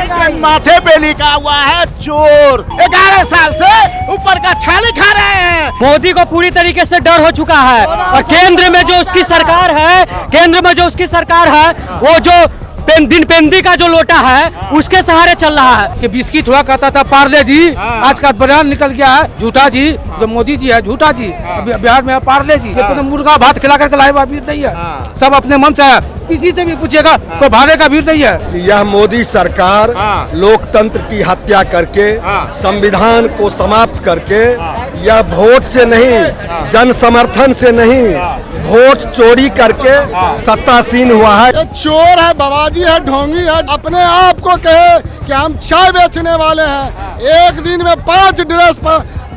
के माथे पे लिखा हुआ है चोर। 11 साल से ऊपर का छाली खा रहे हैं। मोदी को पूरी तरीके से डर हो चुका है और केंद्र में जो उसकी सरकार है, वो जो पेंदी का जो लोटा है उसके सहारे चल रहा है। कि बिस्किट हुआ करता था पार्ले जी, आज का बयान निकल गया है झूठा जी। जो मोदी जी है झूठा जी, बिहार में पार्ले जी। तो मुर्गा भात खिला करके लाए भीड़ नहीं है, सब अपने मन से है। किसी से भी पूछेगा तो भाड़े का भीड़ नहीं है। यह मोदी सरकार लोकतंत्र की हत्या करके, संविधान को समाप्त करके, यह वोट से नहीं, जन समर्थन से नहीं, वोट चोरी करके सत्तासीन हुआ है। ये चोर है, बाबाजी है, ढोंगी है। अपने आप को कहे कि हम चाय बेचने वाले हैं, एक दिन में 5 ड्रेस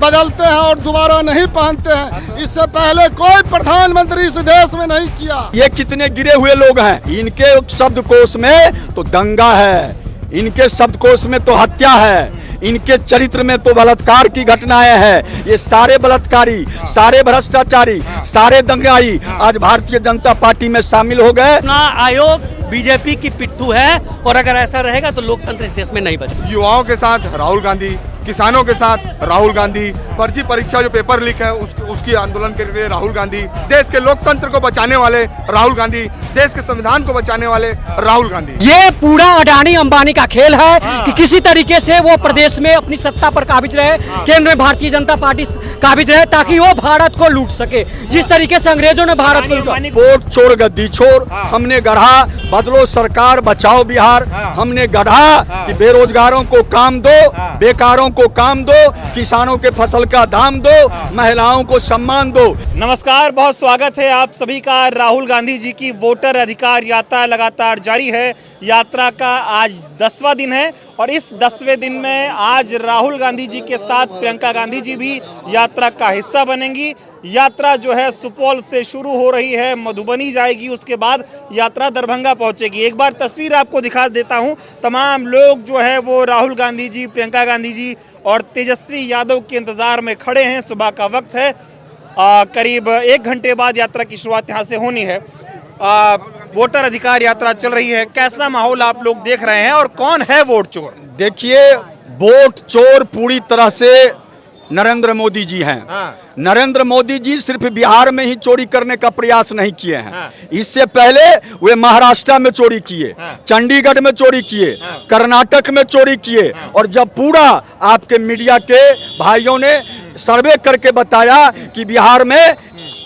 बदलते हैं और दोबारा नहीं पहनते हैं। इससे पहले कोई प्रधानमंत्री इस देश में नहीं किया। ये कितने गिरे हुए लोग हैं, इनके शब्दकोश में तो दंगा है, इनके शब्दकोश में तो हत्या है, इनके चरित्र में तो बलात्कार की घटनाएं हैं। ये सारे बलात्कारी, सारे भ्रष्टाचारी, सारे दंगाई आज भारतीय जनता पार्टी में शामिल हो गए। आयोग बीजेपी की पिट्ठू है और अगर ऐसा रहेगा तो लोकतंत्र इस देश में नहीं बचेगा। युवाओं के साथ राहुल गांधी, किसानों के साथ राहुल गांधी, फर्जी परीक्षा जो पेपर लीक है उसकी आंदोलन के लिए राहुल गांधी, देश के लोकतंत्र को बचाने वाले राहुल गांधी, देश के संविधान को बचाने वाले राहुल गांधी। ये पूरा अडानी अंबानी का खेल है कि किसी तरीके से वो प्रदेश में अपनी सत्ता पर काबिज रहे, केंद्र में भारतीय जनता पार्टी काबिज रहे, ताकि वो भारत को लूट सके जिस तरीके से अंग्रेजों ने भारत को लूटा। वोट चोर गद्दी छोड़ हमने गढ़ा, बदलो सरकार बचाओ बिहार। हमने गढ़ा कि बेरोजगारों को काम दो, बेकारों को काम दो, किसानों के फसल का दाम दो, महिलाओं को सम्मान दो। नमस्कार, बहुत स्वागत है आप सभी का। राहुल गांधी जी की वोटर अधिकार यात्रा लगातार जारी है। यात्रा का आज 10वां दिन है और इस 10वें दिन में आज राहुल गांधी जी के साथ प्रियंका गांधी जी भी यात्रा का हिस्सा बनेंगी। यात्रा जो है सुपौल से शुरू हो रही है, मधुबनी जाएगी, उसके बाद यात्रा दरभंगा पहुंचेगी। एक बार तस्वीर आपको दिखा देता हूं। तमाम लोग जो है वो राहुल गांधी जी, प्रियंका गांधी जी और तेजस्वी यादव के इंतजार में खड़े हैं। सुबह का वक्त है, करीब 1 घंटे बाद यात्रा की शुरुआत यहाँ से होनी है। वोटर अधिकार यात्रा चल रही है। कैसा माहौल आप लोग देख रहे हैं और कौन है वोट चोर? देखिए, वोट चोर पूरी तरह से नरेंद्र मोदी जी हैं। नरेंद्र मोदी जी सिर्फ बिहार में ही चोरी करने का प्रयास नहीं किए हैं। इससे पहले वे महाराष्ट्र में चोरी किए, चंडीगढ़ में चोरी किए, कर्नाटक में चोरी किए। और जब पूरा आपके मीडिया के भाइयों ने सर्वे करके बताया कि बिहार में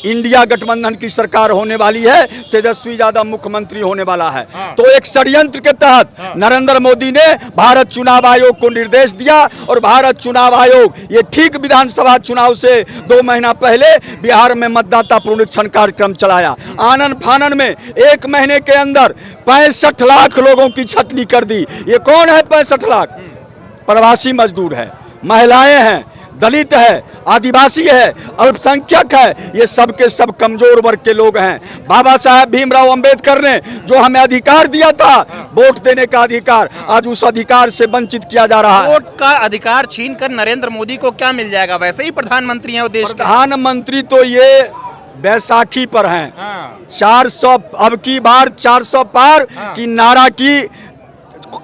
इंडिया गठबंधन की सरकार होने वाली है, तेजस्वी यादव मुख्यमंत्री होने वाला है, तो एक षड्यंत्र के तहत नरेंद्र मोदी ने भारत चुनाव आयोग को निर्देश दिया और भारत चुनाव आयोग ये ठीक विधानसभा चुनाव से 2 महीना पहले बिहार में मतदाता पुनरीक्षण कार्यक्रम चलाया। आनन फानन में 1 महीने के अंदर 65 लाख लोगों की छटनी कर दी। ये कौन है 65 लाख? प्रवासी मजदूर है, महिलाएं हैं, दलित है, आदिवासी है, अल्पसंख्यक है, ये सब के सब कमजोर वर्ग के लोग हैं। बाबा साहब भीमराव अंबेडकर ने जो हमें अधिकार दिया था, वोट देने का अधिकार, आज उस अधिकार से वंचित किया जा रहा है। वोट का अधिकार छीनकर नरेंद्र मोदी को क्या मिल जाएगा? वैसे ही प्रधानमंत्री हैं देश के। प्रधानमंत्री तो ये बैसाखी पर हैं। 400 अब की बार 400 पार की नारा की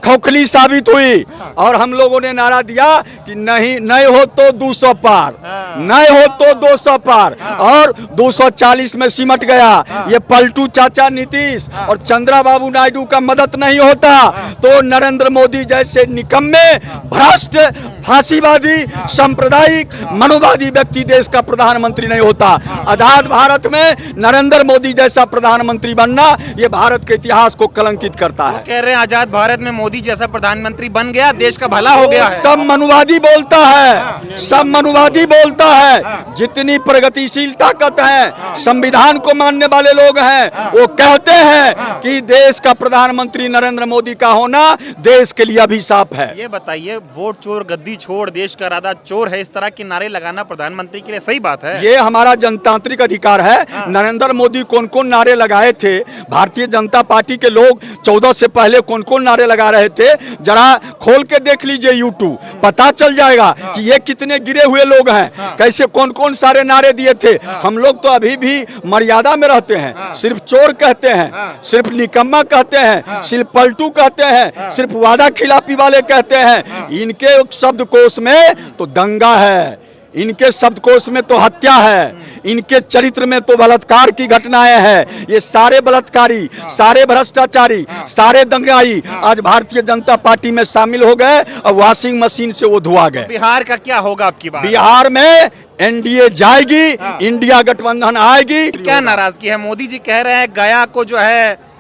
खोखली साबित हुई और हम लोगों ने नारा दिया कि नहीं हो तो 200 पार, नहीं हो तो 200 पार, और 240 में सिमट गया। ये पलटू चाचा नीतीश और चंद्रबाबू नायडू का मदद नहीं होता तो नरेंद्र मोदी जैसे निकम्मे, भ्रष्ट, फांसीवादी, सांप्रदायिक, मनोवादी व्यक्ति देश का प्रधानमंत्री नहीं होता। आजाद भारत में नरेंद्र मोदी जैसा प्रधानमंत्री बनना ये भारत के इतिहास को कलंकित करता है। कह रहे हैं आजाद भारत में मोदी जैसा प्रधानमंत्री बन गया, देश का भला हो गया है। सब मनुवादी बोलता है, सब मनुवादी बोलता है। जितनी प्रगतिशील ताकत है, संविधान को मानने वाले लोग हैं, वो कहते हैं कि देश का प्रधानमंत्री नरेंद्र मोदी का होना देश के लिए अभिशाप है। ये बताइए, वोट चोर गद्दी गद्दी छोड़, देश का इरादा चोर है, इस तरह के नारे लगाना प्रधानमंत्री के लिए सही बात है? ये हमारा जनतांत्रिक अधिकार है। नरेंद्र मोदी कौन कौन नारे लगाए थे, भारतीय जनता पार्टी के लोग 14 से पहले कौन कौन नारे लगा रहे थे, जरा खोल के देख लीजिए यूट्यूब, पता चल जाएगा कि ये कितने गिरे हुए लोग हैं, कैसे कौन कौन सारे नारे दिए थे। हम लोग तो अभी भी मर्यादा में रहते हैं। सिर्फ चोर कहते हैं, सिर्फ निकम्मा कहते हैं, सिर्फ पलटू कहते हैं, सिर्फ वादा खिलाफी वाले कहते हैं। इनके शब्दकोश में तो दंगा है, इनके शब्दकोश में तो हत्या है, इनके चरित्र में तो बलात्कार की घटनाएं हैं। ये सारे बलात्कारी, सारे भ्रष्टाचारी, सारे दंगाई आज भारतीय जनता पार्टी में शामिल हो गए और वॉशिंग मशीन से वो धुआ गए। बिहार का क्या होगा आपकी बात? बिहार में एनडीए जाएगी, इंडिया गठबंधन आएगी। क्या नाराजगी है? मोदी जी कह रहे हैं गया को जो है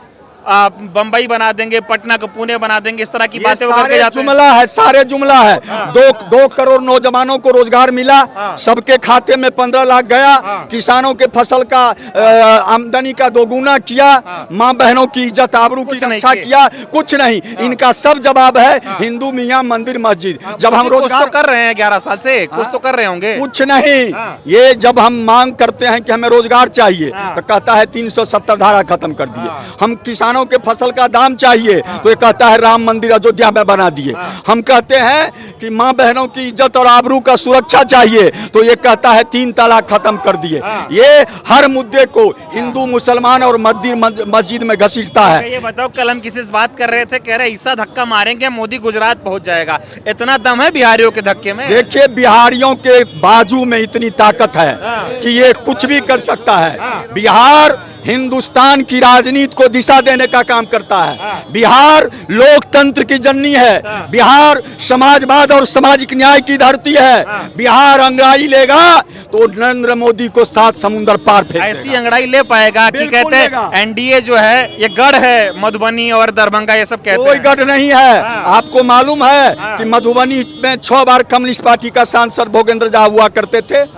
बंबई बना देंगे, पटना को पुणे बना देंगे, इस तरह की बातें वो करके जाते हैं। जुमला है, सारे जुमला है। 2 करोड़ नौजवानों को रोजगार मिला, सबके खाते में 15 लाख गया, किसानों के फसल का आमदनी का दोगुना किया, माँ बहनों की इज्जत आबरू की रक्षा किया, कुछ नहीं। इनका सब जवाब है हिंदू मियाँ मंदिर मस्जिद। जब हम रोजगार कर रहे हैं 11 साल से, कुछ तो कर रहे होंगे। कुछ नहीं, ये जब हम मांग करते हैं कि हमें रोजगार चाहिए तो कहता है 370 धारा खत्म कर दिए। हम किसानों के फसल का दाम चाहिए तो ये कहता है राम मंदिर अयोध्या में बना दिए। हम कहते हैं कि माँ बहनों की इज्जत और आबरू का सुरक्षा चाहिए तो ये कहता है 3 तलाक खत्म कर दिए। ये हर मुद्दे को हिंदू मुसलमान और मस्जिद में घसीटता है। ये बताओ, कल हम किसी से बात कर रहे थे, कह रहे ऐसा धक्का मारेंगे मोदी गुजरात पहुंच जाएगा। इतना दम है बिहारियों के धक्के में? देखिए, बिहारियों के बाजू में इतनी ताकत है कि ये कुछ भी कर सकता है। बिहार हिंदुस्तान की राजनीति को दिशा देने का काम करता है। बिहार लोकतंत्र की जननी है। बिहार समाजवाद और सामाजिक न्याय की धरती है। बिहार अंगड़ाई लेगा तो नरेंद्र मोदी को 7 समुंदर पार फेंक देगा। ऐसी अंगड़ाई ले पाएगा कि कहते हैं एनडीए जो है ये गढ़ है, मधुबनी और दरभंगा ये सब कहते हैं। कोई गढ़ नहीं है। आपको मालूम है कि मधुबनी में 6 बार कम्युनिस्ट पार्टी का सांसद भोगेंद्र झा हुआ करते थे।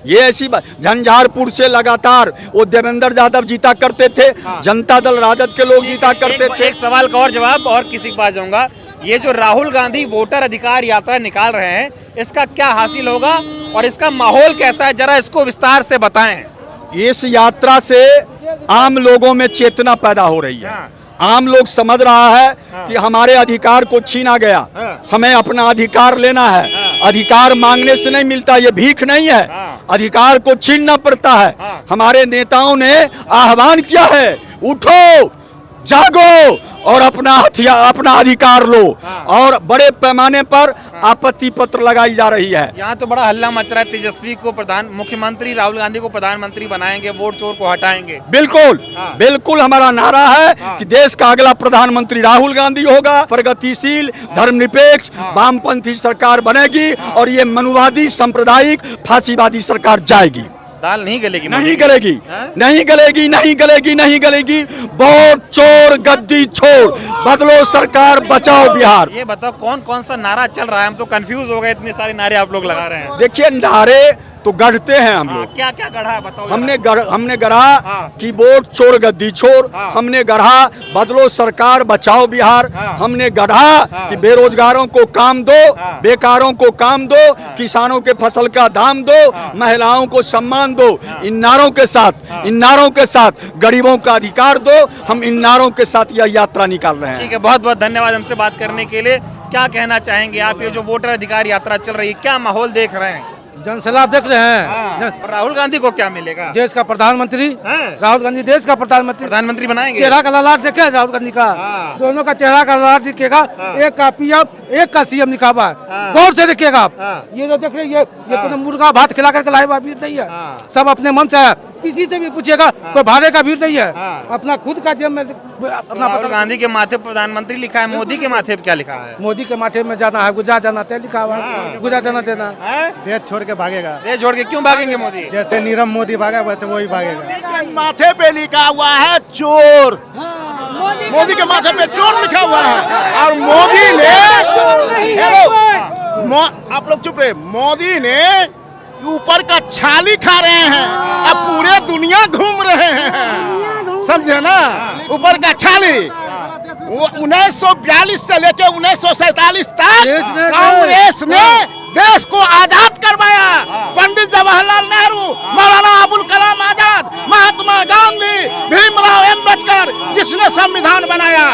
ये ऐसी बात, झंझारपुर से लगातार वो देवेंद्र यादव जीता करते थे, जनता दल राजद के लोग जीता करते थे। एक सवाल का और जवाब और किसी के पास जाऊंगा। ये जो राहुल गांधी वोटर अधिकार यात्रा निकाल रहे हैं, इसका क्या हासिल होगा और इसका माहौल कैसा है, जरा इसको विस्तार से बताएं। इस यात्रा से आम लोगों में चेतना पैदा हो रही है। आम लोग समझ रहा है कि हमारे अधिकार को छीना गया, हमें अपना अधिकार लेना है। अधिकार मांगने से नहीं मिलता, ये भीख नहीं है, अधिकार को छीनना पड़ता है। हमारे नेताओं ने आह्वान किया है, उठो, जागो और अपना अधिकार लो। और बड़े पैमाने पर आपत्ति पत्र लगाई जा रही है। यहाँ तो बड़ा हल्ला मच रहा है, तेजस्वी को मुख्यमंत्री, राहुल गांधी को प्रधानमंत्री बनाएंगे, वोट चोर को हटाएंगे। बिल्कुल बिल्कुल, हमारा नारा है कि देश का अगला प्रधानमंत्री राहुल गांधी होगा। प्रगतिशील, धर्मनिरपेक्ष, वामपंथी सरकार बनेगी और ये मनुवादी, सांप्रदायिक, फांसीवादी सरकार जाएगी। दाल नहीं गलेगी? नहीं गलेगी, नहीं गलेगी, नहीं गलेगी, नहीं गलेगी। वोट चोर, गद्दी छोड़, बदलो सरकार, बचाओ बिहार। ये बताओ कौन कौन सा नारा चल रहा है? हम तो कंफ्यूज हो गए, इतने सारे नारे आप लोग लगा रहे हैं। देखिए, नारे तो गढ़ते हैं हम लोग। क्या क्या गढ़ा बताओ। हमने गढ़ा कि वोट चोर गद्दी छोड़, हमने गढ़ा बदलो सरकार बचाओ बिहार, हमने गढ़ा कि बेरोजगारों को काम दो, बेकारों को काम दो, किसानों के फसल का दाम दो, महिलाओं को सम्मान दो। इन नारों के साथ गरीबों का अधिकार दो। हम इन नारों के साथ यह यात्रा निकाल रहे हैं। ठीक है, बहुत बहुत धन्यवाद हमसे बात करने के लिए। क्या कहना चाहेंगे आप, ये जो वोटर अधिकार यात्रा चल रही है, क्या माहौल देख रहे हैं? जनसलाब देख रहे हैं। राहुल गांधी को क्या मिलेगा? देश का प्रधानमंत्री। राहुल गांधी देश का प्रधानमंत्री बनाएंगे। चेहरा का ललाट देखे राहुल गांधी का, दोनों का चेहरा का ललाट दिखेगा। एक का पीएम, एक का सीएम लिखा हुआ है, गौर से देखिएगा आप। ये जो देख रहे हैं, ये कोई मुर्गा भात खिला करके लाए हुआ भीड़ नहीं है, सब अपने मन से है। किसी से भी पूछिएगा, कोई भाड़े का भीड़ नहीं है, अपना खुद का जेब में अपना। राहुल गांधी के माथे प्रधानमंत्री लिखा है, मोदी के माथे पे क्या लिखा है? मोदी के माथे में जाना है, गुजरात जाना तय लिखा हुआ है, गुजरात जाना देना है। देश छोड़ के भागेगा। देश छोड़ के क्यों भागेंगे मोदी? जैसे नीरव मोदी भागा वैसे वही भागेगा। माथे पे लिखा हुआ है चोर, मोदी के माथे पे चोर लिखा हुआ है। और मोदी ने, आप लोग चुप रहे, मोदी ने ऊपर का छाली खा रहे हैं, अब पूरे दुनिया घूम रहे हैं, समझे ना? ऊपर का छाली, वो 1942 से लेके 1947 तक देश ने कांग्रेस ने देश को आजाद करवाया। पंडित जवाहरलाल नेहरू, मौलाना अबुल कलाम आजाद, महात्मा गांधी, भीमराव अंबेडकर, जिसने संविधान बनाया,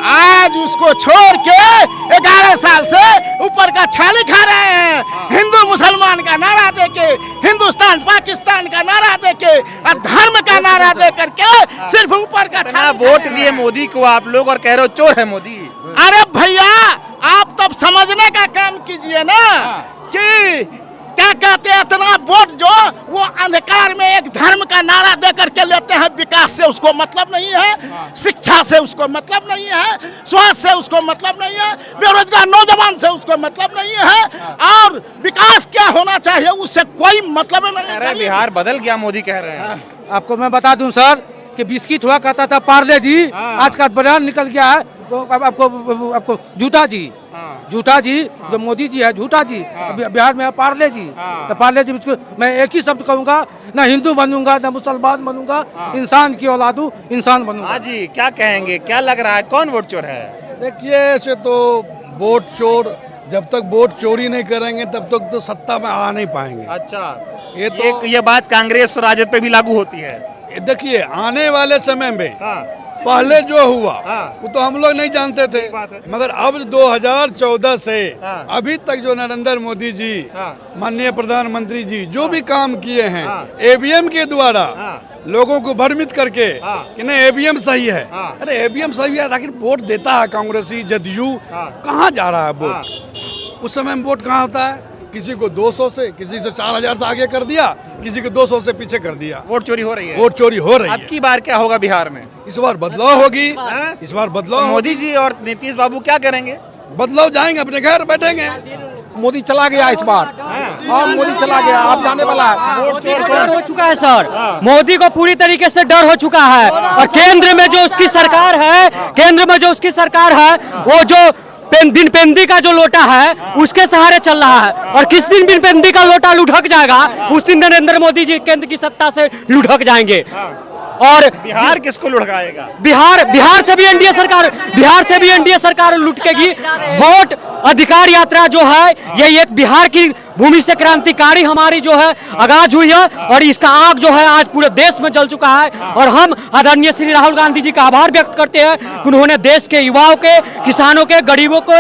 आज उसको छोड़ के 11 साल से ऊपर का छाली खा रहे हैं। हिंदू मुसलमान का नारा देके, हिंदुस्तान पाकिस्तान का नारा देके और धर्म का नारा दे करके सिर्फ ऊपर का छाली वोट दिए मोदी को आप लोग और कह रहे हो चोर है मोदी। अरे भैया, आप तब समझने का काम कीजिए ना कि क्या कहते हैं, इतना वोट जो वो अंधकार में एक धर्म का नारा दे करके लेते हैं। विकास से उसको मतलब नहीं है, शिक्षा से उसको मतलब नहीं है, स्वास्थ्य से उसको मतलब नहीं है, बेरोजगार नौजवान से उसको मतलब नहीं है, और विकास क्या होना चाहिए उससे कोई मतलब नहीं है। बिहार बदल गया मोदी कह रहे हैं। आपको मैं बता दूं सर कि बिस्किट हुआ करता था पार्ले जी, आज का ब्रांड निकल गया है। आपको झूठा जी, झूठा जी जो मोदी जी है, झूठा जी। बिहार में है पार्ले जी। तो पार्ले जी मैं एक ही शब्द कहूँगा, ना हिंदू बनूंगा ना मुसलमान बनूंगा, इंसान की औलाद हूँ, इंसान बनूंगा। हाँ जी, क्या कहेंगे, क्या लग रहा है, कौन वोट चोर है? देखिए, ऐसे तो वोट चोर जब तक वोट चोरी नहीं करेंगे तब तक तो सत्ता में आ नहीं पाएंगे। अच्छा, ये बात कांग्रेस और राजद पे भी लागू होती है। देखिए, आने वाले समय में पहले जो हुआ वो तो हम लोग नहीं जानते थे, मगर अब 2014 से अभी तक जो नरेंद्र मोदी जी, माननीय प्रधानमंत्री जी जो भी काम किए हैं ईवीएम के द्वारा लोगों को भ्रमित करके कि नहीं ईवीएम सही है। अरे ईवीएम सही है, आखिर वोट देता है कांग्रेसी जदयू, कहाँ जा रहा है वोट? उस समय में वोट कहाँ होता है? किसी को 200 से, किसी से 4000 से आगे कर दिया, किसी को 200 से पीछे कर दिया। वोट चोरी हो रही है। वोट चोरी हो रही है। अब की बार क्या होगा बिहार में? इस बार बदलाव होगी। इस बार बदलाव। मोदी जी और नीतीश बाबू क्या करेंगे? बदलाव, जाएंगे अपने घर बैठेंगे। मोदी चला गया इस बार। हाँ, मोदी चला गया, अब जाने वाला है। डर हो चुका है सर, मोदी को पूरी तरीके से डर हो चुका है। और केंद्र में जो उसकी सरकार है, वो जो बिनपेंदी का जो लोटा है उसके सहारे चल रहा है। और किस दिन बिनपेंदी का लोटा लुढ़क जाएगा, उस दिन नरेंद्र मोदी जी केंद्र की सत्ता से लुढ़क जाएंगे। और बिहार किसको लुढ़काएगा? बिहार से भी एनडीए सरकार लुढ़केगी। वोट अधिकार यात्रा जो है, ये एक बिहार की भूमि से क्रांतिकारी हमारी जो है आगाज हुई है, और इसका आग जो है आज पूरे देश में जल चुका है। और हम आदरणीय श्री राहुल गांधी जी का आभार व्यक्त करते हैं कि उन्होंने देश के युवाओं के, किसानों के, गरीबों को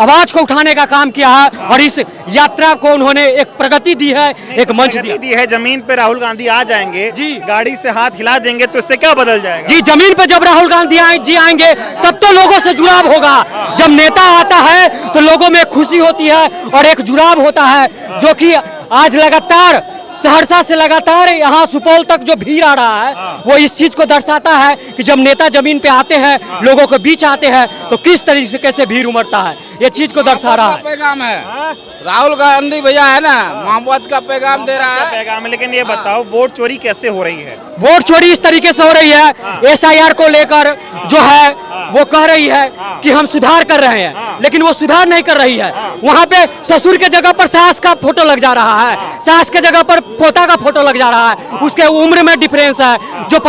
आवाज को उठाने का काम किया है, और इस यात्रा को उन्होंने एक प्रगति दी है, एक मंच दी है। जमीन पे राहुल गांधी आ जाएंगे जी, गाड़ी से हाथ हिला देंगे तो इससे क्या बदल जाएगा? जी, जमीन पे जब राहुल गांधी जी आएंगे तब तो लोगों से जुड़ाव होगा। जब नेता आता है तो लोगों में खुशी होती है और एक जुड़ाव होता है, जो कि आज लगातार सहरसा से लगातार यहाँ सुपौल तक जो भीड़ आ रहा है वो इस चीज को दर्शाता है कि जब नेता जमीन पे आते हैं, लोगों के बीच आते हैं, तो किस तरीके से भीड़ उमड़ता है, ये चीज को दर्शा रहा है। पैगाम है राहुल गांधी भैया है ना, मोहब्बत का पैगाम दे रहा है। पैगाम है, लेकिन ये बताओ वोट चोरी कैसे हो रही है? वोट चोरी इस तरीके से हो रही है, SIR को लेकर जो है वो कह रही है कि हम सुधार कर रहे हैं, लेकिन वो सुधार नहीं कर रही है। वहाँ पे ससुर के जगह पर सास का फोटो लग जा रहा है, सास के जगह पर पोता का फोटो लग जा रहा है। उसके उम्र में डिफरेंस है, जो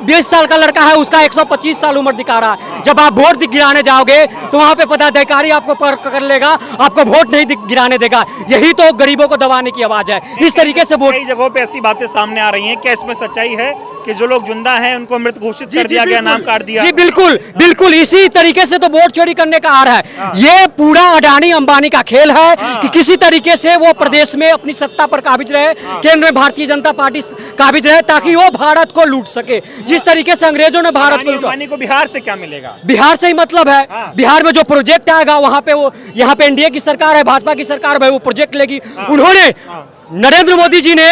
20 साल का लड़का है उसका 125 साल उम्र दिखा रहा है। जब आप वोट गिराने जाओगे तो वहाँ पे पदाधिकारी आपको कर लेगा, आपको वोट नहीं गिराने देगा। यही तो गरीबों को दबाने की आवाज है। इस तरीके से वोट, कई जगहों पे ऐसी बातें सामने आ रही हैं, क्या इसमें सच्चाई है कि जो लोग जिंदा हैं उनको मृत घोषित कर दिया गया, नाम काट दिया? जी बिल्कुल इसी तरीके से तो वोट चोरी करने का आ रहा है। ये पूरा अडानी अंबानी का खेल है कि किसी तरीके से वो प्रदेश में अपनी सत्ता पर काबिज रहे, केंद्र में भारतीय जनता पार्टी काबिज रहे, ताकि वो भारत को लूट सके। जिस तरीके से अंग्रेजों ने भारत को लूटा। को बिहार से क्या मिलेगा? बिहार से ही मतलब है, बिहार में जो प्रोजेक्ट आएगा वहां पे वो, यहाँ पे एनडीए की सरकार है, भाजपा की सरकार है, वो प्रोजेक्ट लेगी। उन्होंने, नरेंद्र मोदी जी ने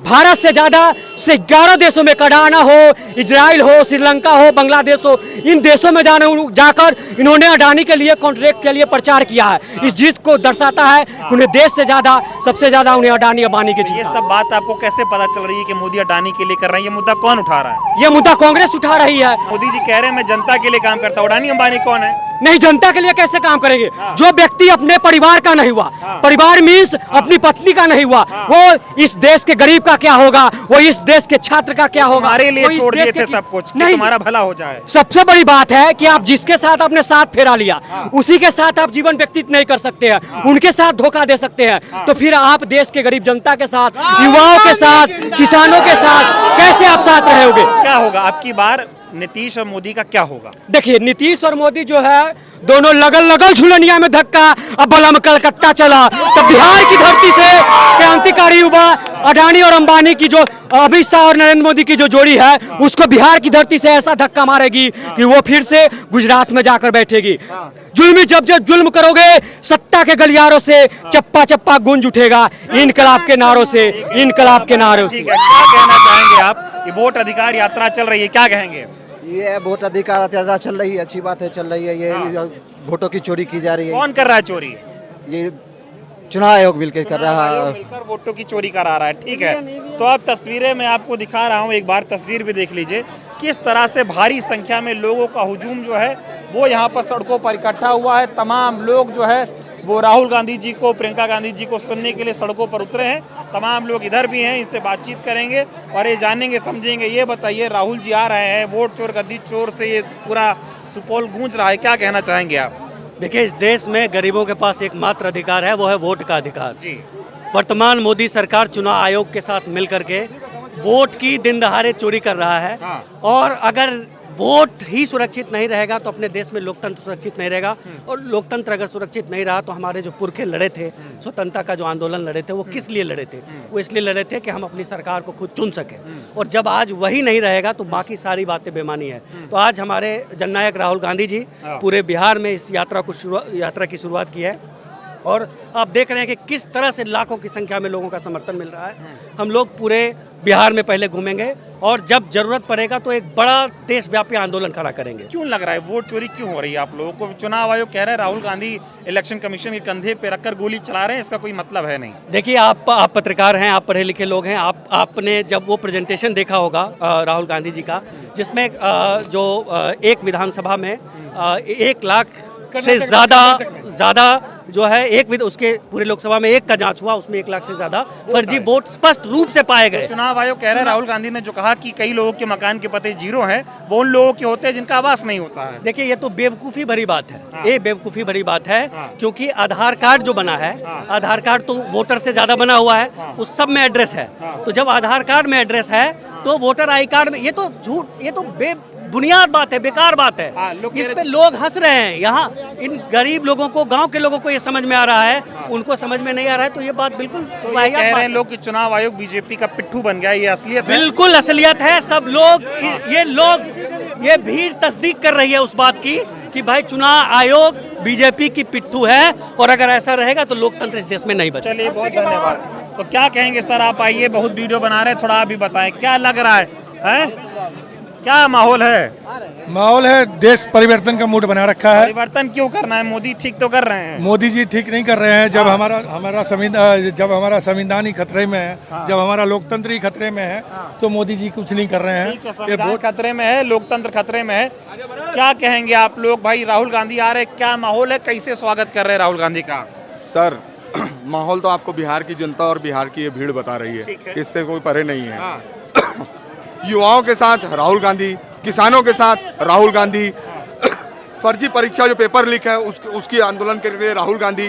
भारत से ज्यादा से 11 देशों में, कनाडा हो, इजराइल हो, श्रीलंका हो, बांग्लादेश हो, इन देशों में जाकर इन्होंने अडानी के लिए कॉन्ट्रैक्ट के लिए प्रचार किया है। इस चीज को दर्शाता है कि उन्हें देश से ज्यादा, सबसे ज्यादा उन्हें अडानी अंबानी की चीज। ये सब बात आपको कैसे पता चल रही है कि मोदी अडानी के लिए कर रहे हैं? ये मुद्दा कौन उठा रहा है? ये मुद्दा कांग्रेस उठा रही है। मोदी जी कह रहे हैं मैं जनता के लिए काम करता हूँ, अडानी अंबानी कौन है? नहीं जनता के लिए कैसे काम करेंगे? जो व्यक्ति अपने परिवार का नहीं हुआ, परिवार मीन्स अपनी पत्नी का नहीं हुआ, वो इस देश के गरीब का क्या होगा, वो इस देश के छात्र का क्या होगा? हमारे लिए छोड़ दिए थे सब कुछ कि तुम्हारा भला हो जाए। सबसे बड़ी बात है कि आप जिसके साथ आपने साथ फेरा लिया, उसी के साथ आप जीवन व्यतीत नहीं कर सकते हैं, उनके साथ धोखा दे सकते हैं, तो फिर आप देश के गरीब जनता के साथ, युवाओं के साथ, किसानों के साथ कैसे आप साथ रहोगे? क्या होगा आपकी बार नीतीश और मोदी का क्या होगा? देखिए नीतीश और मोदी जो है दोनों लगल लगल झुलनिया में धक्का, अब बलम कलकत्ता चला, तो बिहार की धरती से क्रांतिकारी युवा अडानी और अंबानी की जो अमित शाह और नरेंद्र मोदी की जो जोड़ी है, उसको बिहार की धरती से ऐसा धक्का मारेगी कि वो फिर से गुजरात में जाकर बैठेगी। जुल्मी जब जब जुल्म करोगे, सत्ता के गलियारों से चप्पा चप्पा गूंज उठेगा इनकलाब के नारों से, इनकलाब के नारों से। क्या कहना चाहेंगे आप? ये वोट अधिकार यात्रा चल रही है, क्या कहेंगे? ये वोट अधिकार यात्रा चल रही है, अच्छी बात है, चल रही है। ये वोटों की चोरी की जा रही है। कौन कर रहा है चोरी? ये चुनाव आयोग मिलकर कर रहा है, मिलकर वोटों की चोरी करा रहा है। ठीक है, तो अब तस्वीरें मैं आपको दिखा रहा हूँ, एक बार तस्वीर भी देख लीजिए किस तरह से भारी संख्या में लोगों का हुजूम जो है वो यहाँ पर सड़कों पर इकट्ठा हुआ है। तमाम लोग जो है वो राहुल गांधी जी को, प्रियंका गांधी जी को सुनने के लिए सड़कों पर उतरे हैं। तमाम लोग इधर भी हैं, इनसे बातचीत करेंगे और ये जानेंगे समझेंगे। ये बताइए, राहुल जी आ रहे हैं, वोट चोर गद्दी चोर से ये पूरा सुपौल गूंज रहा है, क्या कहना चाहेंगे आप? देखिए, इस देश में गरीबों के पास एकमात्र अधिकार है, वो है वोट का अधिकार। जी। वर्तमान मोदी सरकार चुनाव आयोग के साथ मिलकर के वोट की दिन दहाड़े चोरी कर रहा है। और अगर वोट ही सुरक्षित नहीं रहेगा तो अपने देश में लोकतंत्र सुरक्षित नहीं रहेगा। और लोकतंत्र अगर सुरक्षित नहीं रहा तो हमारे जो पुरखे लड़े थे, स्वतंत्रता का जो आंदोलन लड़े थे, वो किस लिए लड़े थे? वो इसलिए लड़े थे कि हम अपनी सरकार को खुद चुन सकें। और जब आज वही नहीं रहेगा तो बाकी सारी बातें बेमानी है। तो आज हमारे जननायक राहुल गांधी जी पूरे बिहार में इस यात्रा की शुरुआत की है और आप देख रहे हैं कि किस तरह से लाखों की संख्या में लोगों का समर्थन मिल रहा है। हम लोग पूरे बिहार में पहले घूमेंगे और जब जरूरत पड़ेगा तो एक बड़ा देशव्यापी आंदोलन खड़ा करेंगे। क्यों लग रहा है वोट चोरी क्यों हो रही है आप लोगों को? चुनाव आयोग कह रहा है राहुल गांधी इलेक्शन कमीशन के कंधे पे रखकर गोली चला रहे हैं, इसका कोई मतलब है नहीं। देखिए, आप पत्रकार हैं, आप पढ़े लिखे लोग हैं, आपने जब वो प्रेजेंटेशन देखा होगा राहुल गांधी जी का, जिसमें जो एक विधानसभा में 1 लाख से ज़्यादा जो है उसके पूरे लोकसभा में 1 का जांच हुआ, उसमें 1 लाख से ज़्यादा फर्जी वोट स्पष्ट रूप से पाए गए। चुनाव आयोग कह रहा है, राहुल गांधी ने जो कहा कि कई लोगों के मकान के पते 0 हैं, वो उन लोगों के होते हैं जिनका आवास नहीं होता है। देखिए, ये तो बेवकूफ़ी भरी बात है। ये बेवकूफ़ी भरी बात है क्योंकि आधार कार्ड जो बना है, आधार कार्ड तो वोटर से ज़्यादा बना हुआ है, उस सब में एड्रेस है। तो जब आधार कार्ड में एड्रेस है तो वोटर आई कार्ड में, ये तो झूठ, ये तो बुनियाद बात है, बेकार बात है। इस पे लोग हंस रहे हैं। यहाँ इन गरीब लोगों को, गांव के लोगों को ये समझ में आ रहा है, उनको समझ में नहीं आ रहा है। तो ये बात बिल्कुल तो ये कह रहे हैं लोग कि चुनाव आयोग बीजेपी का पिट्ठू बन गया, ये असलियत है? बिल्कुल असलियत है। सब लोग ये भीड़ तस्दीक कर रही है उस बात की कि भाई चुनाव आयोग बीजेपी की पिट्ठू है और अगर ऐसा रहेगा तो लोकतंत्र इस देश में नहीं बचेगा। चलिए, बहुत धन्यवाद। तो क्या कहेंगे सर, आप आइए, बहुत वीडियो बना रहे हैं, थोड़ा आप भी बताएं क्या लग रहा है? क्या माहौल है? माहौल है, देश परिवर्तन का मूड बना रखा है। परिवर्तन क्यों करना है? मोदी ठीक तो कर रहे हैं। मोदी जी ठीक नहीं कर रहे हैं। जब हमारा संविधान ही खतरे में है, जब हमारा लोकतंत्र ही खतरे में है, तो मोदी जी कुछ नहीं कर रहे हैं। ये वोट खतरे में है, लोकतंत्र खतरे में है। क्या कहेंगे आप लोग? भाई राहुल गांधी आ रहे, क्या माहौल है, कैसे स्वागत कर रहे हैं राहुल गांधी का? सर, माहौल तो आपको बिहार की जनता और बिहार की ये भीड़ बता रही है, इससे कोई परे नहीं है। युवाओं के साथ राहुल गांधी, किसानों के साथ राहुल गांधी, फर्जी परीक्षा जो पेपर लीक है उसकी आंदोलन के लिए राहुल गांधी,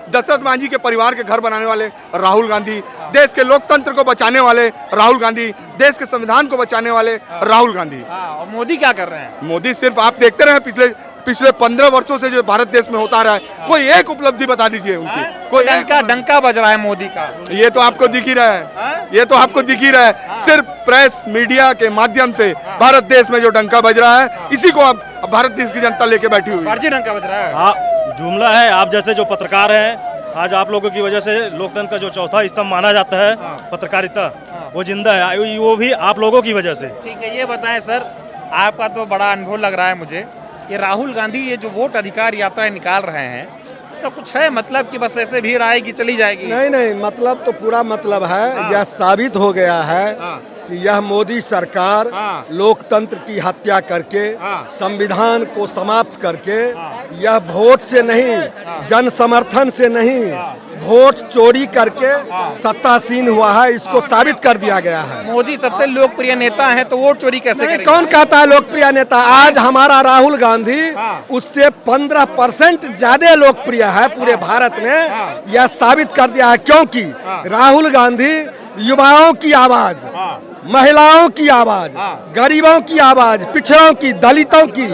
दशरथ मांझी के परिवार के घर बनाने वाले राहुल गांधी, देश के लोकतंत्र को बचाने वाले राहुल गांधी, देश के संविधान को बचाने वाले राहुल गांधी। और मोदी क्या कर रहे हैं? मोदी सिर्फ आप देखते रहे पिछले 15 वर्षों से जो भारत देश में होता रहा है, कोई एक उपलब्धि बता दीजिए उनकी। कोई डंका बज रहा है मोदी का, ये तो आपको दिख ही रहा है, ये तो आपको दिख ही रहा है। सिर्फ प्रेस मीडिया के माध्यम से भारत देश में जो डंका बज रहा है, इसी को अब भारत देश की जनता लेके बैठी हुई है। फर्जी डंका बज रहा है। हाँ, जुमला है। आप जैसे जो पत्रकार हैं, आज आप लोगों की वजह से लोकतंत्र का जो चौथा स्तंभ माना जाता है पत्रकारिता, वो जिंदा है, वो भी आप लोगों की वजह से। ठीक है, ये बताएं सर, आपका तो बड़ा अनुभव लग रहा है मुझे, ये राहुल गांधी ये जो वोट अधिकार यात्राएं निकाल रहे हैं, इसका कुछ है मतलब कि बस ऐसे भीड़ आएगी चली जाएगी? नहीं, मतलब तो पूरा मतलब है। यह साबित हो गया है कि यह मोदी सरकार लोकतंत्र की हत्या करके संविधान को समाप्त करके यह वोट से नहीं, जन समर्थन से नहीं, वोट चोरी करके सत्तासीन हुआ है। इसको साबित कर दिया गया है। मोदी सबसे लोकप्रिय नेता है तो वोट चोरी कैसे करेंगे? कौन कहता है लोकप्रिय नेता? आज हमारा राहुल गांधी उससे 15% ज्यादा लोकप्रिय है पूरे भारत में। यह साबित कर दिया है क्योंकि राहुल गांधी युवाओं की आवाज, महिलाओं की आवाज, गरीबों की आवाज, पिछड़ों की, दलितों की,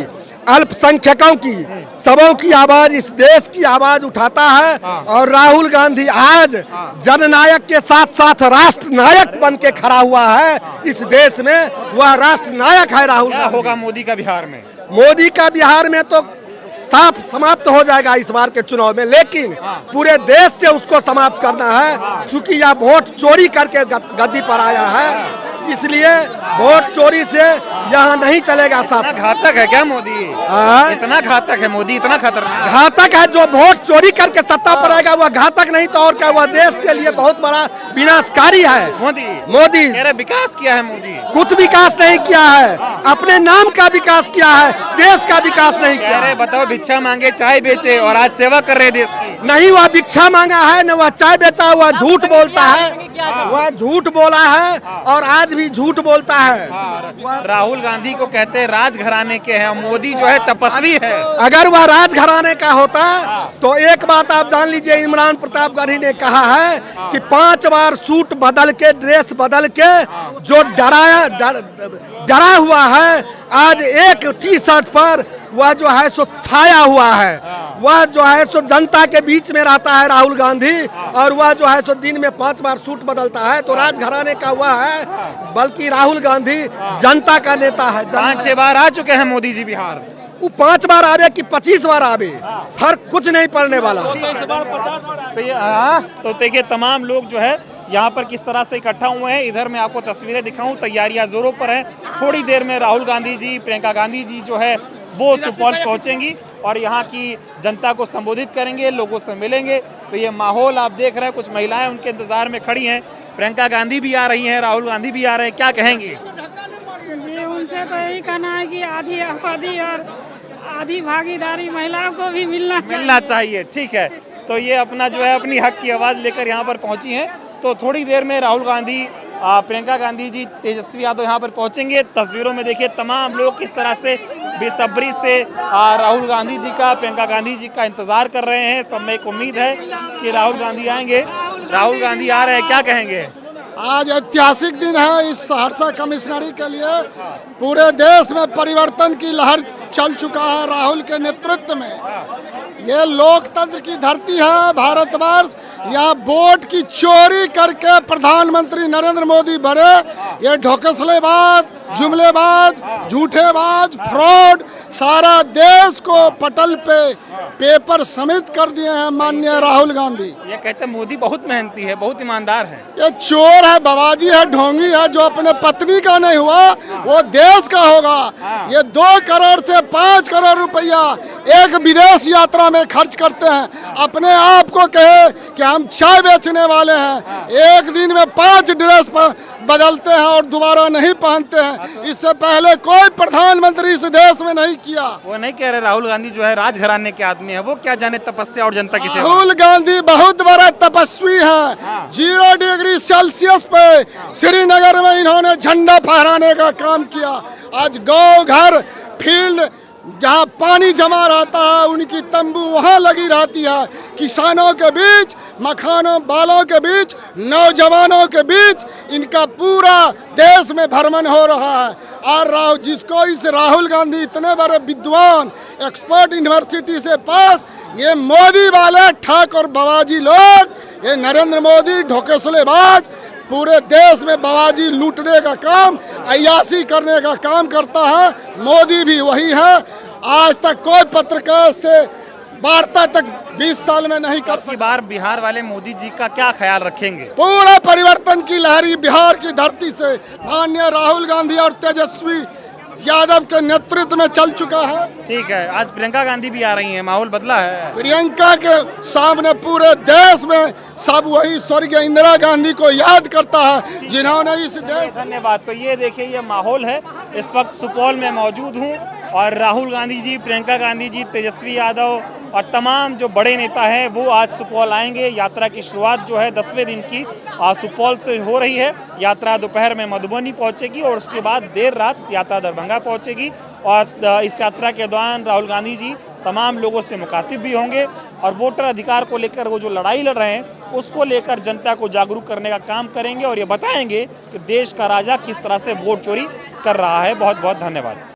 अल्पसंख्यकों की, सबों की आवाज, इस देश की आवाज उठाता है। और राहुल गांधी आज जननायक के साथ साथ राष्ट्र नायक बन के खड़ा हुआ है इस देश में। वह राष्ट्र नायक है राहुल गांधी। क्या होगा मोदी का बिहार में? मोदी का बिहार में तो साफ समाप्त हो जाएगा इस बार के चुनाव में, लेकिन पूरे देश से उसको समाप्त करना है। चूंकि यह वोट चोरी करके गद्दी पर आया है, इसलिए वोट चोरी से यहाँ नहीं चलेगा। साथ घातक है क्या मोदी? इतना घातक है मोदी? इतना खतरनाक घातक है। जो वोट चोरी करके सत्ता पर आएगा वह घातक नहीं तो और क्या, वह देश के लिए बहुत बड़ा विनाशकारी है। मोदी विकास किया है मोदी? कुछ विकास नहीं किया है, अपने नाम का विकास किया है, देश का विकास नहीं किया। अरे बताओ, भिक्षा मांगे चाय बेचे और आज सेवा कर रहे देश की। नहीं, वह भिक्षा मांगा है न वह चाय बेचा, वह झूठ बोलता है, वह झूठ बोला है और आज भी झूठ बोलता है। राहुल गांधी को कहते हैं राजघराने के हैं, मोदी जो है तपस्वी है। अगर वह राजघराने का होता तो एक बात आप जान लीजिए, इमरान प्रतापगढ़ी ने कहा है कि 5 बार सूट बदल के, ड्रेस बदल के जो डरा हुआ है, आज एक टी शर्ट पर वह जो है सो छाया हुआ है। वह जो है सो जनता के बीच में रहता है राहुल गांधी, और वह जो है सो दिन में 5 बार सूट बदलता है तो राजघराने का हुआ है, बल्कि राहुल गांधी जनता का नेता है। 5-6 बार आ चुके हैं मोदी जी बिहार। वो 5 बार आवे कि 25 बार आवे, फर्क कुछ नहीं पड़ने वाला। तो देखिए तमाम लोग जो है यहाँ पर किस तरह से इकट्ठा हुए हैं। इधर मैं आपको तस्वीरें दिखाऊं, तैयारियां जोरों पर हैं। थोड़ी देर में राहुल गांधी जी, प्रियंका गांधी जी जो है वो सुपौल पहुंचेंगी और यहाँ की जनता को संबोधित करेंगे, लोगों से मिलेंगे। तो ये माहौल आप देख रहे हैं, कुछ महिलाएं उनके इंतजार में खड़ी हैं। प्रियंका गांधी भी आ रही हैं, राहुल गांधी भी आ रहे हैं, क्या कहेंगे? उनसे तो यही कहना है कि आधी आबादी और आधी भागीदारी महिलाओं को भी मिलना चाहिए। ठीक है, तो ये अपना जो है अपनी हक की आवाज़ लेकर यहाँ पर पहुँची हैं। तो थोड़ी देर में राहुल गांधी, प्रियंका गांधी जी, तेजस्वी यादव यहाँ पर पहुँचेंगे। तस्वीरों में देखिए तमाम लोग किस तरह से बेसब्री से राहुल गांधी जी का, प्रियंका गांधी जी का इंतजार कर रहे हैं। सब में एक उम्मीद है कि राहुल गांधी आएंगे। राहुल गांधी आ रहे हैं, क्या कहेंगे? आज ऐतिहासिक दिन है इस सहरसा कमिश्नरी के लिए। पूरे देश में परिवर्तन की लहर चल चुका है राहुल के नेतृत्व में। ये लोकतंत्र की धरती है भारतवर्ष। यहाँ वोट की चोरी करके प्रधानमंत्री नरेंद्र मोदी बढ़े। ये ढोकसलेबाज, जुमलेबाज, झूठेबाज, फ्रॉड सारा देश को पटल पे पेपर समेत कर दिए हैं माननीय राहुल गांधी। ये कहते हैं मोदी बहुत मेहनती है, बहुत ईमानदार है। ये चोर है, बाबाजी है, ढोंगी है। जो अपने पत्नी का नहीं हुआ वो देश का होगा। ये 2 करोड़ से 5 करोड़ रुपया एक विदेश यात्रा में खर्च करते हैं। अपने आप को कहे कि हम चाय बेचने वाले हैं, एक दिन में 5 ड्रेस बदलते हैं और दोबारा नहीं पहनते हैं। इससे पहले कोई प्रधानमंत्री इस देश में नहीं किया। वो नहीं कह रहे राहुल गांधी जो है राजघराने के आदमी है, वो क्या जाने तपस्या और जनता की सेवा। राहुल गांधी बहुत बड़ा तपस्वी है। 0 डिग्री सेल्सियस पे श्रीनगर में इन्होंने झंडा फहराने का काम किया। आज गांव घर फील्ड जहाँ पानी जमा रहता है उनकी तंबू वहाँ लगी रहती है। किसानों के बीच, मखानों बालों के बीच, नौजवानों के बीच इनका पूरा देश में भ्रमण हो रहा है। और जिसको इस राहुल गांधी इतने बड़े विद्वान, एक्सपर्ट यूनिवर्सिटी से पास, ये मोदी वाले ठाकुर बाबाजी लोग, ये नरेंद्र मोदी ढोकेसलेबाज पूरे देश में बाबाजी लूटने का काम, अय्याशी करने का काम करता है। मोदी भी वही है। आज तक कोई पत्रकार से वार्ता तक 20 साल में नहीं कर सकी। बार बिहार वाले मोदी जी का क्या ख्याल रखेंगे? पूरा परिवर्तन की लहरी बिहार की धरती से माननीय राहुल गांधी और तेजस्वी यादव के नेतृत्व में चल चुका है। ठीक है, आज प्रियंका गांधी भी आ रही हैं, माहौल बदला है। प्रियंका के सामने पूरे देश में सब वही स्वर्गीय इंदिरा गांधी को याद करता है जिन्होंने इस देश। धन्यवाद। तो ये देखिए, ये माहौल है। इस वक्त सुपौल में मौजूद हूँ और राहुल गांधी जी, प्रियंका गांधी जी, तेजस्वी यादव और तमाम जो बड़े नेता हैं वो आज सुपौल आएंगे। यात्रा की शुरुआत जो है 10वें दिन की आज सुपौल से हो रही है। यात्रा दोपहर में मधुबनी पहुंचेगी और उसके बाद देर रात यात्रा दरभंगा पहुंचेगी। और इस यात्रा के दौरान राहुल गांधी जी तमाम लोगों से मुखातिब भी होंगे और वोटर अधिकार को लेकर वो जो लड़ाई लड़ रहे हैं उसको लेकर जनता को जागरूक करने का काम करेंगे और ये बताएंगे कि देश का राजा किस तरह से वोट चोरी कर रहा है। बहुत बहुत धन्यवाद।